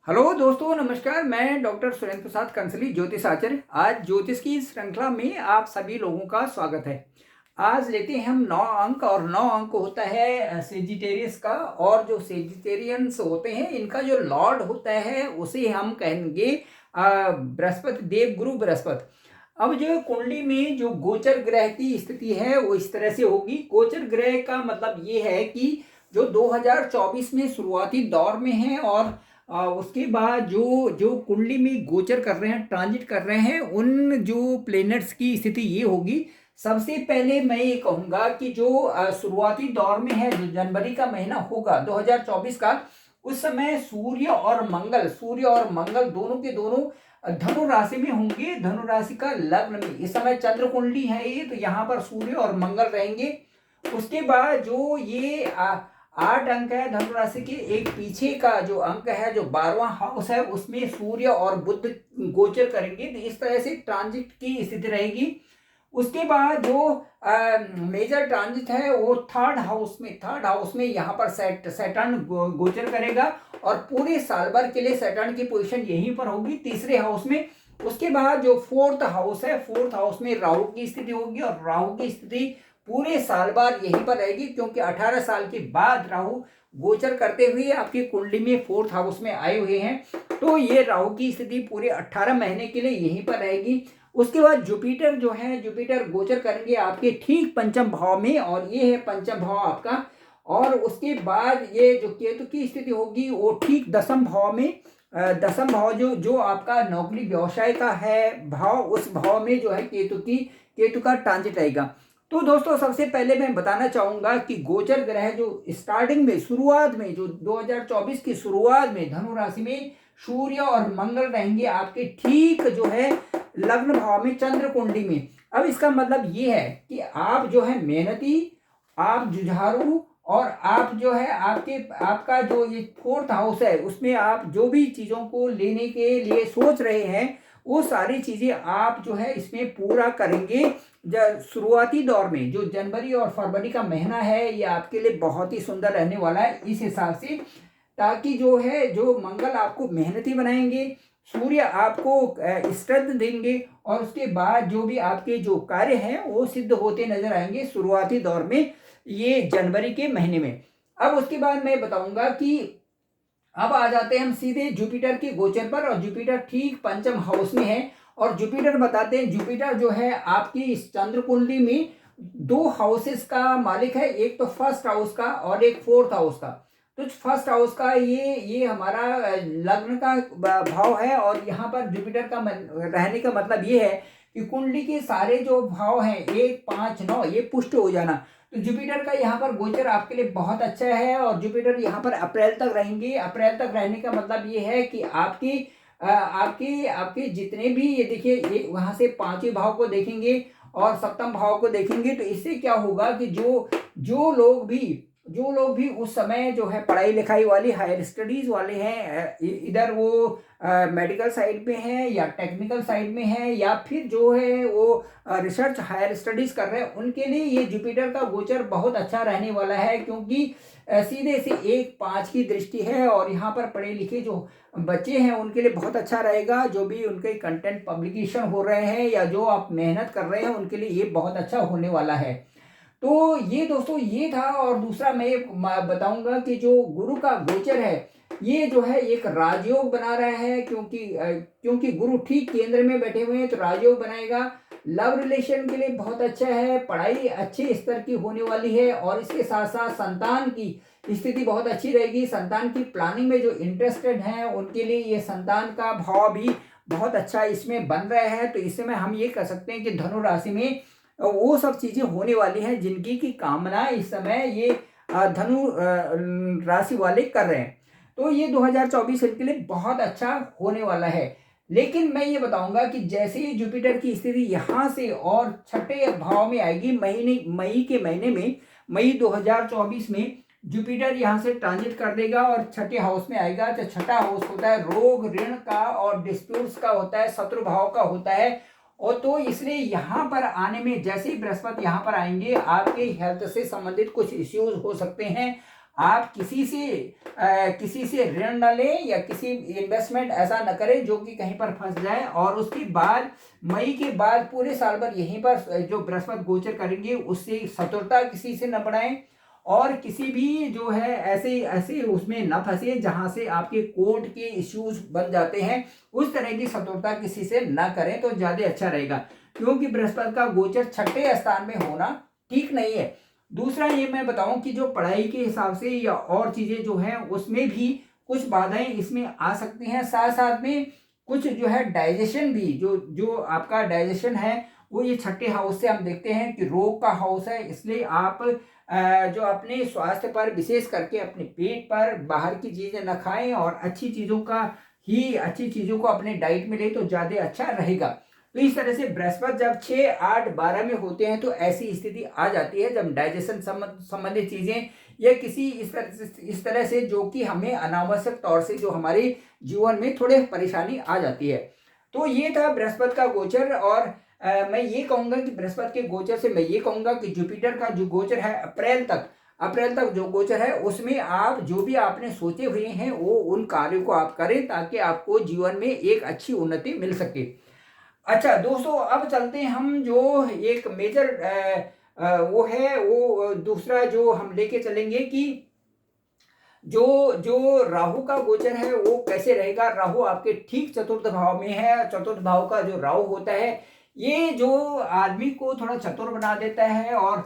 Hello दोस्तों, नमस्कार। मैं डॉक्टर सुरेंद्र प्रसाद कंसली ज्योतिष आचार्य। आज ज्योतिष की श्रृंखला में आप सभी लोगों का स्वागत है। आज लेते हैं हम 9 अंक, और 9 अंक होता है सेजिटेरियस का। और जो सेजिटेरियंस होते हैं इनका जो लॉर्ड होता है उसे हम कहेंगे बृहस्पति, देव गुरु बृहस्पति। अब जो कुंडली में जो गोचर ग्रह की स्थिति है वो इस तरह से होगी। गोचर ग्रह का मतलब ये है कि जो 2024 में शुरुआती दौर में है, और उसके बाद जो जो कुंडली में गोचर कर रहे हैं, ट्रांजिट कर रहे हैं, उन जो प्लेनेट्स की स्थिति ये होगी। सबसे पहले मैं ये कहूँगा कि जो शुरुआती दौर में है, जो जनवरी का महीना होगा 2024 का, उस समय सूर्य और मंगल दोनों के दोनों धनु राशि में होंगे। धनु राशि का लग्न में इस समय चंद्र कुंडली है ये, तो यहाँ पर सूर्य और मंगल रहेंगे। उसके बाद जो ये 8 अंक है धनु राशि के, एक पीछे का जो अंक है, जो 12वां हाउस है, उसमें सूर्य और बुध गोचर करेंगे। तो इस तरह से ट्रांजिट की स्थिति रहेगी। उसके बाद जो मेजर ट्रांजिट है वो थर्ड हाउस में यहाँ पर सैटर्न गोचर करेगा, और पूरे साल भर के लिए सैटर्न की पोजीशन यहीं पर होगी, तीसरे हाउस में। उसके बाद जो फोर्थ हाउस में राहु की स्थिति होगी, और राहु की स्थिति पूरे साल भर यहीं पर रहेगी, क्योंकि 18 साल के बाद राहु गोचर करते हुए आपकी कुंडली में फोर्थ हाउस में आए हुए हैं। तो ये राहु की स्थिति पूरे 18 महीने के लिए यहीं पर रहेगी। उसके बाद जुपिटर जो है, जुपिटर गोचर करेंगे आपके ठीक पंचम भाव में, और ये है पंचम भाव आपका। और उसके बाद ये जो केतु की स्थिति होगी वो ठीक दसम भाव में, दसम भाव जो आपका नौकरी व्यवसाय का है भाव, उस भाव में जो है केतु का ट्रांजिट आएगा। तो दोस्तों, सबसे पहले मैं बताना चाहूंगा कि गोचर ग्रह जो स्टार्टिंग में, शुरुआत में, जो 2024 की शुरुआत में धनु राशि में सूर्य और मंगल रहेंगे आपके ठीक जो है लग्न भाव में, चंद्र कुंडली में। अब इसका मतलब ये है कि आप जो है मेहनती, आप जुझारू, और आप जो है आपका जो ये फोर्थ हाउस है उसमें आप जो भी चीज़ों को लेने के लिए सोच रहे हैं वो सारी चीज़ें आप जो है इसमें पूरा करेंगे। शुरुआती दौर में जो जनवरी और फरवरी का महीना है ये आपके लिए बहुत ही सुंदर रहने वाला है इस हिसाब से, ताकि जो है जो मंगल आपको मेहनती बनाएंगे, सूर्य आपको स्ट्रेंथ देंगे, और उसके बाद जो भी आपके जो कार्य हैं वो सिद्ध होते नजर आएंगे शुरुआती दौर में, ये जनवरी के महीने में। अब उसके बाद मैं बताऊंगा कि अब आ जाते हैं हम सीधे जुपिटर के गोचर पर, और जुपिटर ठीक पंचम हाउस में है। और जुपिटर बताते हैं, जुपिटर जो है आपकी इस चंद्र कुंडली में 2 हाउसेस का मालिक है, एक तो फर्स्ट हाउस का और एक फोर्थ हाउस का। तो फर्स्ट हाउस का ये हमारा लग्न का भाव है, और यहाँ पर जुपिटर का रहने का मतलब ये है कि कुंडली के सारे जो भाव हैं 1, 5, 9 ये पुष्ट हो जाना। तो जुपिटर का यहाँ पर गोचर आपके लिए बहुत अच्छा है, और जुपिटर यहाँ पर अप्रैल तक रहेंगे। अप्रैल तक रहने का मतलब ये है कि आपके जितने भी, ये देखिए, ये वहाँ से 5वें भाव को देखेंगे और सप्तम भाव को देखेंगे, तो इससे क्या होगा कि जो लोग भी उस समय जो है पढ़ाई लिखाई वाली, हायर स्टडीज वाले हैं, इधर वो मेडिकल साइड में है या टेक्निकल साइड में है, या फिर जो है वो रिसर्च हायर स्टडीज कर रहे हैं, उनके लिए ये जुपिटर का गोचर बहुत अच्छा रहने वाला है, क्योंकि सीधे से 1, 5 की दृष्टि है। और यहाँ पर पढ़े लिखे जो बच्चे हैं उनके लिए बहुत अच्छा रहेगा, जो भी उनके कंटेंट पब्लिकेशन हो रहे हैं या जो आप मेहनत कर रहे हैं उनके लिए ये बहुत अच्छा होने वाला है। तो ये दोस्तों ये था। और दूसरा मैं बताऊंगा कि जो गुरु का गोचर है ये जो है एक राजयोग बना रहा है, क्योंकि गुरु ठीक केंद्र में बैठे हुए हैं, तो राजयोग बनाएगा। लव रिलेशन के लिए बहुत अच्छा है, पढ़ाई अच्छे स्तर की होने वाली है, और इसके साथ साथ संतान की स्थिति बहुत अच्छी रहेगी। संतान की प्लानिंग में जो इंटरेस्टेड हैं उनके लिए ये संतान का भाव भी बहुत अच्छा इसमें बन रहा है। तो इसमें हम ये कह सकते हैं कि धनु राशि में वो सब चीजें होने वाली हैं जिनकी की कामना इस समय ये धनु राशि वाले कर रहे हैं। तो ये 2024 इनके लिए बहुत अच्छा होने वाला है। लेकिन मैं ये बताऊंगा कि जैसे ही जुपिटर की स्थिति यहाँ से और छठे भाव में आएगी, मई के महीने में, मई 2024 में जुपिटर यहाँ से ट्रांजिट कर देगा और छठे हाउस में आएगा। तो छठा हाउस होता है रोग, ऋण का और डिस्प्यूट्स का होता है, शत्रु भाव का होता है। और तो इसलिए यहाँ पर आने में, जैसे ही बृहस्पति यहाँ पर आएंगे, आपके हेल्थ से संबंधित कुछ इश्यूज हो सकते हैं। आप किसी से ऋण न लें या किसी इन्वेस्टमेंट ऐसा न करें जो कि कहीं पर फंस जाए। और उसके बाद मई के बाद पूरे साल भर यहीं पर जो बृहस्पति गोचर करेंगे उससे शत्रुता किसी से न बढ़ाएं, और किसी भी जो है ऐसे ऐसे उसमें न फंसे जहां से आपके कोर्ट के इश्यूज बन जाते हैं। उस तरह की शत्रुता किसी से न करें तो ज़्यादा अच्छा रहेगा, क्योंकि बृहस्पति का गोचर छठे स्थान में होना ठीक नहीं है। दूसरा ये मैं बताऊं कि जो पढ़ाई के हिसाब से या और चीज़ें जो हैं उसमें भी कुछ बाधाएं इसमें आ सकती हैं। साथ साथ में कुछ जो है डाइजेशन भी, जो आपका डाइजेशन है वो ये छठे हाउस से हम देखते हैं कि रोग का हाउस है। इसलिए आप जो अपने स्वास्थ्य पर विशेष करके अपने पेट पर बाहर की चीज़ें न खाएं और अच्छी चीज़ों को अपने डाइट में लें तो ज़्यादा अच्छा रहेगा। तो इस तरह से बृहस्पति जब 6, 8, 12 में होते हैं तो ऐसी स्थिति आ जाती है जब डाइजेशन संबंधित चीज़ें या किसी इस तरह से जो कि हमें अनावश्यक तौर से जो हमारे जीवन में थोड़े परेशानी आ जाती है। तो ये था बृहस्पति का गोचर। और मैं ये कहूँगा कि बृहस्पति के गोचर से मैं ये कहूँगा कि जुपिटर का जो गोचर है अप्रैल तक जो गोचर है उसमें आप जो भी आपने सोचे हुए हैं वो उन कार्यों को आप करें ताकि आपको जीवन में एक अच्छी उन्नति मिल सके। अच्छा दोस्तों, अब चलते हैं हम जो एक मेजर वो दूसरा जो हम लेके चलेंगे कि जो जो राहु का गोचर है वो कैसे रहेगा। राहु आपके ठीक चतुर्थ भाव में है। चतुर्थ भाव का जो राहु होता है ये जो आदमी को थोड़ा चतुर बना देता है और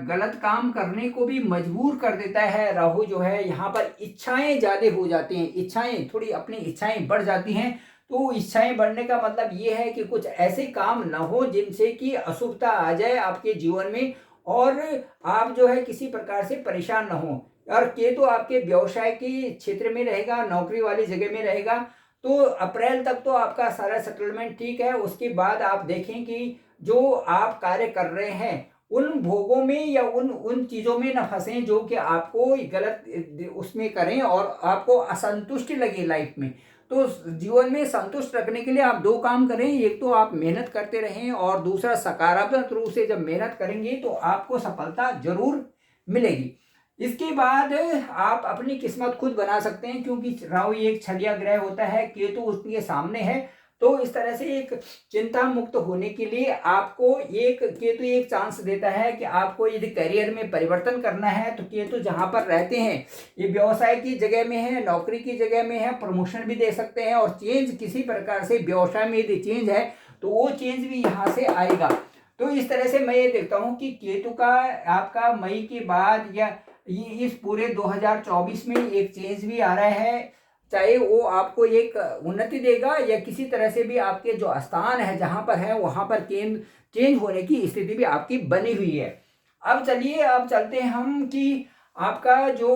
गलत काम करने को भी मजबूर कर देता है। राहु जो है यहाँ पर इच्छाएं ज्यादा हो जाती हैं, अपनी इच्छाएं बढ़ जाती हैं। तो इच्छाएं बढ़ने का मतलब ये है कि कुछ ऐसे काम न हो जिनसे कि अशुभता आ जाए आपके जीवन में और आप जो है किसी प्रकार से परेशान न हो। और केतु आपके व्यवसाय के क्षेत्र में रहेगा, नौकरी वाली जगह में रहेगा। तो अप्रैल तक तो आपका सारा सेटलमेंट ठीक है। उसके बाद आप देखें कि जो आप कार्य कर रहे हैं उन भोगों में या उन चीज़ों में न फंसें जो कि आपको गलत उसमें करें और आपको असंतुष्टि लगे लाइफ में। तो जीवन में संतुष्ट रखने के लिए आप दो काम करें, एक तो आप मेहनत करते रहें और दूसरा सकारात्मक रूप से जब मेहनत करेंगे तो आपको सफलता जरूर मिलेगी। इसके बाद आप अपनी किस्मत खुद बना सकते हैं, क्योंकि राहु एक छलिया ग्रह होता है, केतु उसके सामने है। तो इस तरह से एक चिंता मुक्त होने के लिए आपको केतु एक चांस देता है कि आपको यदि करियर में परिवर्तन करना है तो केतु जहां पर रहते हैं ये व्यवसाय की जगह में है, नौकरी की जगह में है, प्रमोशन भी दे सकते हैं। और चेंज किसी प्रकार से व्यवसाय में यदि चेंज है तो वो चेंज भी यहाँ से आएगा। तो इस तरह से मैं ये देखता हूँ कि केतु का आपका मई के बाद या इस पूरे 2024 में एक चेंज भी आ रहा है, चाहे वो आपको एक उन्नति देगा या किसी तरह से भी आपके जो स्थान है जहां पर है वहां पर चेंज होने की स्थिति भी आपकी बनी हुई है। अब चलिए, अब चलते हैं हम कि आपका जो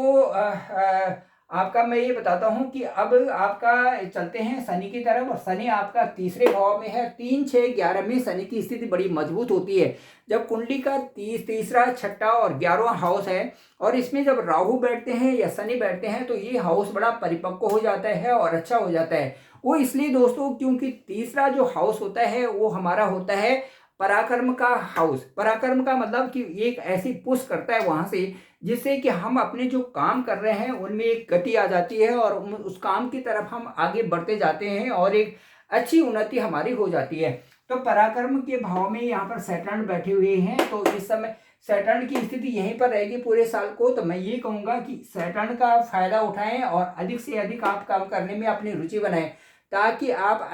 आपका मैं ये बताता हूं कि अब आपका चलते हैं शनि की तरफ। और शनि आपका तीसरे भाव में है। 3, 6, 11 में शनि की स्थिति बड़ी मजबूत होती है। जब कुंडली का तीसरा, छठा और 11वां हाउस है और इसमें जब राहु बैठते हैं या शनि बैठते हैं तो ये हाउस बड़ा परिपक्व हो जाता है और अच्छा हो जाता है। वो इसलिए दोस्तों क्योंकि तीसरा जो हाउस होता है वो हमारा होता है पराक्रम का हाउस। पराक्रम का मतलब कि एक ऐसी पुश करता है वहां से जिससे कि हम अपने जो काम कर रहे हैं उनमें एक गति आ जाती है और उस काम की तरफ हम आगे बढ़ते जाते हैं और एक अच्छी उन्नति हमारी हो जाती है। तो पराक्रम के भाव में यहाँ पर सैटर्न बैठे हुए हैं। तो इस समय सैटर्न की स्थिति यहीं पर रहेगी पूरे साल को। तो मैं ये कहूँगा कि सैटर्न का फायदा उठाएं और अधिक से अधिक आप काम करने में अपनी रुचि बनाएं ताकि आप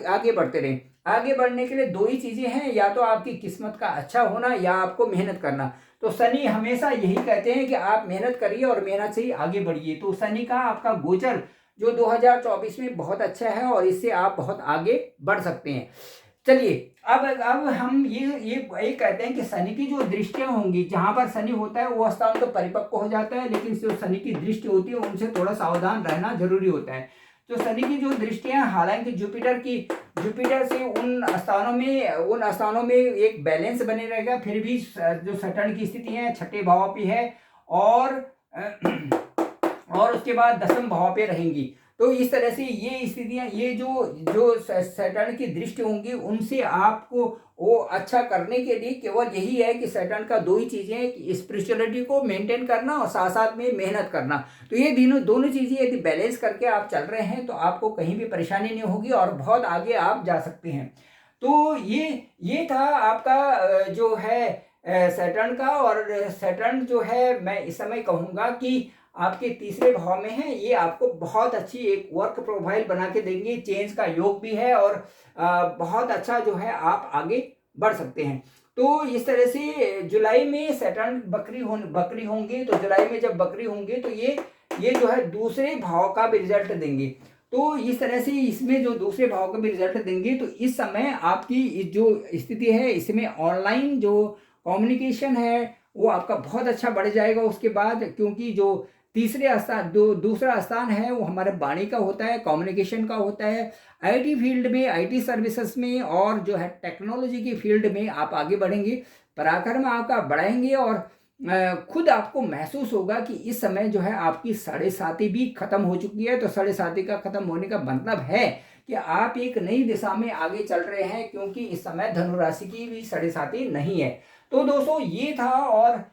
आगे बढ़ते रहें। आगे बढ़ने के लिए दो ही चीजें हैं, या तो आपकी किस्मत का अच्छा होना या आपको मेहनत करना। तो शनि हमेशा यही कहते हैं कि आप मेहनत करिए और मेहनत से ही आगे बढ़िए। तो शनि का आपका गोचर जो 2024 में बहुत अच्छा है और इससे आप बहुत आगे बढ़ सकते हैं। चलिए, अब हम ये कहते हैं कि शनि की जो दृष्टियां होंगी, जहां पर शनि होता है वो स्थान तो परिपक्व हो जाता है, लेकिन जो शनि की दृष्टि होती है उनसे थोड़ा सावधान रहना जरूरी होता है। तो शनि की जो दृष्टियां, हालांकि जुपिटर से उन स्थानों में एक बैलेंस बने रहेगा, फिर भी जो सैटर्न की स्थिति है छठे भाव पे है और उसके बाद 10वें भाव पे रहेंगी। तो इस तरह से ये स्थितियां, ये जो जो सैटर्न की दृष्टि होंगी, उनसे आपको वो अच्छा करने के लिए केवल यही है कि सैटर्न का दो ही चीज़ें हैं कि स्पिरिचुअलिटी को मेंटेन करना और साथ साथ में मेहनत करना। तो ये दोनों चीज़ें यदि बैलेंस करके आप चल रहे हैं तो आपको कहीं भी परेशानी नहीं होगी और बहुत आगे आप जा सकते हैं। तो ये था आपका जो है सैटर्न का। और सैटर्न जो है, मैं इस समय कहूँगा कि आपके तीसरे भाव में है। ये आपको बहुत अच्छी एक वर्क प्रोफाइल बना के देंगे, चेंज का योग भी है और बहुत अच्छा जो है आप आगे बढ़ सकते हैं। तो इस तरह से जुलाई में सैटर्न बकरी होंगे। तो जुलाई में जब बकरी होंगे तो ये जो है दूसरे भाव का भी रिजल्ट देंगे। तो इस तरह से इसमें जो दूसरे भाव का भी रिजल्ट देंगे, तो इस समय आपकी जो स्थिति है, इसमें ऑनलाइन जो कम्युनिकेशन है वो आपका बहुत अच्छा बढ़ जाएगा उसके बाद, क्योंकि जो तीसरे स्थान दूसरा स्थान है वो हमारे वाणी का होता है, कम्युनिकेशन का होता है। आईटी फील्ड में, आईटी सर्विसेज में और जो है टेक्नोलॉजी की फील्ड में आप आगे बढ़ेंगे, पराक्रम आपका बढ़ाएंगे और खुद आपको महसूस होगा कि इस समय जो है आपकी 7.5 भी खत्म हो चुकी है। तो 7.5 का खत्म होने का मतलब है कि आप एक नई दिशा में आगे चल रहे हैं, क्योंकि इस समय धनु राशि की भी 7.5 नहीं है। तो दोस्तों ये था। और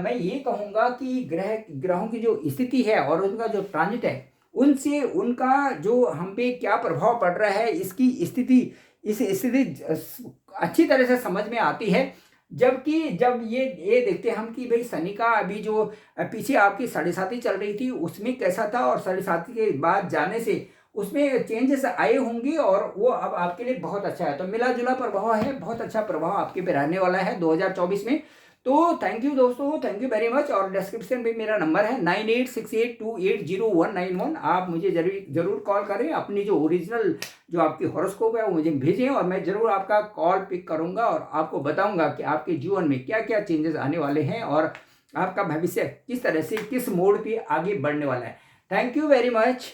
मैं ये कहूँगा कि ग्रहों की जो स्थिति है और उनका जो ट्रांजिट है, उनसे उनका जो हम पे क्या प्रभाव पड़ रहा है, इसकी स्थिति इस स्थिति अच्छी तरह से समझ में आती है। जबकि जब ये देखते हैं हम कि भाई शनि का अभी जो पीछे आपकी 7.5 चल रही थी उसमें कैसा था, और 7.5 के बाद जाने से उसमें चेंजेस आए होंगे और वो अब आपके लिए बहुत अच्छा है। तो मिला जुला प्रभाव है, बहुत अच्छा प्रभाव आपके पे रहने वाला है 2024 में। तो थैंक यू दोस्तों, थैंक यू वेरी मच। और डिस्क्रिप्शन में मेरा नंबर है 9868280191। आप मुझे जरूर कॉल करें, अपनी जो ओरिजिनल जो आपकी हॉरोस्कोप है वो मुझे भेजें और मैं जरूर आपका कॉल पिक करूंगा और आपको बताऊंगा कि आपके जीवन में क्या क्या चेंजेस आने वाले हैं और आपका भविष्य किस तरह से किस मोड़ पे आगे बढ़ने वाला है। Thank you very much.